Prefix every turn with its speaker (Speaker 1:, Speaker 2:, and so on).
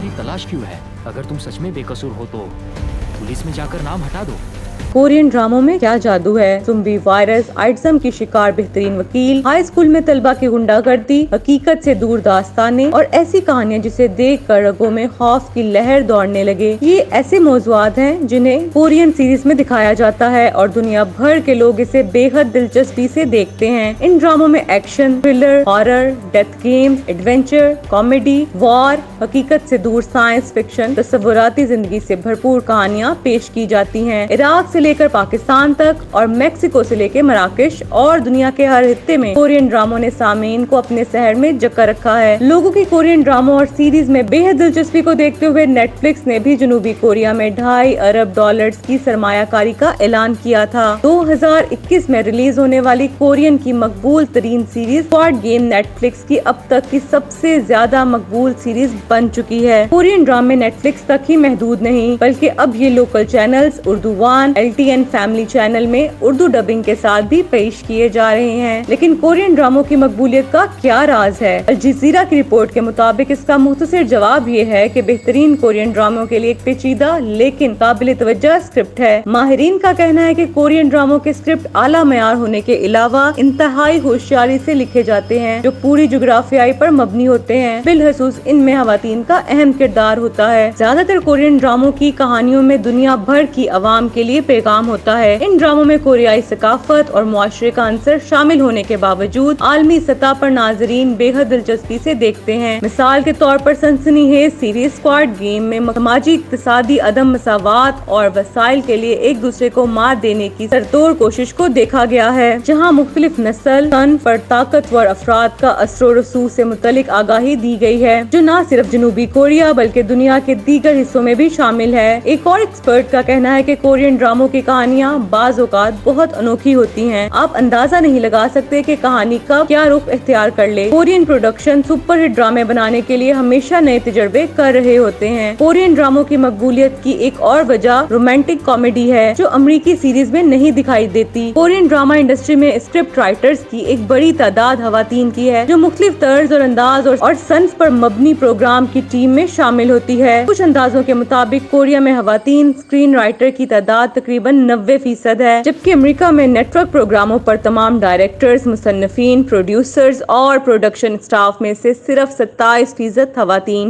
Speaker 1: की तलाश क्यों है? अगर तुम सच में बेकसूर हो तो पुलिस में जाकर नाम हटा दो।
Speaker 2: कोरियन ड्रामों में क्या जादू है? ज़ोंबी वायरस, आइटिज्म की शिकार बेहतरीन वकील, हाई स्कूल में तलबा की गुंडागर्दी, हकीकत से दूर दास्तानें और ऐसी कहानियां जिसे देख कर रगों में खौफ की लहर दौड़ने लगे। ये ऐसे मौज़ूआत हैं जिन्हें कोरियन सीरीज में दिखाया जाता है और दुनिया भर के लोग इसे बेहद दिलचस्पी से देखते हैं। इन ड्रामों में action, thriller, horror, death game, adventure, comedy, war, हकीकत से दूर साइंस फिक्शन, तस्वुराती जिंदगी से भरपूर कहानियां पेश की जाती हैं। इराक से लेकर पाकिस्तान तक और मेक्सिको से लेकर मराकेश और दुनिया के हर हिस्से में कोरियन ड्रामों ने सामीन को अपने शहर में जकड़ रखा है। लोगों की कोरियन ड्रामों और सीरीज में बेहद दिलचस्पी को देखते हुए नेटफ्लिक्स ने भी जनूबी कोरिया में $2.5 अरब की सरमायाकारी का ऐलान किया था। 2021 में रिलीज होने वाली कोरियन की मकबूल तरीन सीरीज स्क्वाड गेम नेटफ्लिक्स की अब तक की सबसे ज्यादा मकबूल सीरीज बन चुकी है। कोरियन ड्रामे नेटफ्लिक्स तक ही महदूद नहीं बल्कि अब ये local channels Urdu one, LTN family channel में उर्दू डबिंग के साथ भी पेश किए जा रहे हैं। लेकिन कोरियन ड्रामों की मकबूलियत का क्या राज है? अल जज़ीरा की रिपोर्ट के मुताबिक इसका मुख्तसर जवाब ये है कि बेहतरीन कोरियन ड्रामों के लिए एक पेचीदा लेकिन काबिल तवज्जो स्क्रिप्ट है। माहिरीन का कहना है कि कोरियन ड्रामों के स्क्रिप्ट आला मयार होने के अलावा इंतहाई होशियारी से लिखे जाते हैं जो पूरी जुग्राफियाई पर मबनी होते हैं। बिलखसूस इनमें खवातीन का अहम किरदार होता है। ज्यादातर कोरियन ड्रामों की कहानियों में दुनिया भर की आवाम के लिए पैगाम होता है। इन ड्रामों में कोरियाई सकाफत और मुआशरे का अंसर शामिल होने के बावजूद आलमी सतह पर नाजरीन बेहद दिलचस्पी से देखते हैं। मिसाल के तौर पर सनसनीखेज सीरीज स्क्वाड गेम में समाजी इक्तिसादी अदम मसावात और वसाइल के लिए एक दूसरे को मात देने की सरतोड़ कोशिश को देखा गया है, जहाँ मुख्तलिफ नस्ल सन पर ताकतवर अफराद का असर रसूख से मुतलिक आगाही दी गई है जो न सिर्फ जनूबी कोरिया बल्कि दुनिया के दीगर हिस्सों में भी शामिल है। एक और एक्सपर्ट का कहना है कि कोरियन ड्रामों की कहानियां बाज़ औक़ात बहुत अनोखी होती हैं। आप अंदाजा नहीं लगा सकते कि कहानी कब क्या रुख इख्तियार कर ले। कोरियन प्रोडक्शन सुपरहिट ड्रामे बनाने के लिए हमेशा नए तजर्बे कर रहे होते हैं। कोरियन ड्रामों की मकबूलियत की एक और वजह रोमांटिक कॉमेडी है जो अमरीकी सीरीज में नहीं दिखाई देती। कोरियन ड्रामा इंडस्ट्री में स्क्रिप्ट राइटर्स की एक बड़ी तादाद खवातीन की है जो मुख्तलिफ तर्ज और अंदाज और सन्फ पर मबनी प्रोग्राम की टीम में शामिल होती है। कुछ अंदाजों के मुताबिक कोरिया में खवातीन स्क्रीन राइटर की तादाद तकरीबन 90% है, जबकि अमेरिका में नेटवर्क प्रोग्रामों पर तमाम डायरेक्टर्स, मुसन्निफीन, प्रोड्यूसर्स और प्रोडक्शन स्टाफ में से सिर्फ 27% खवातीन हैं।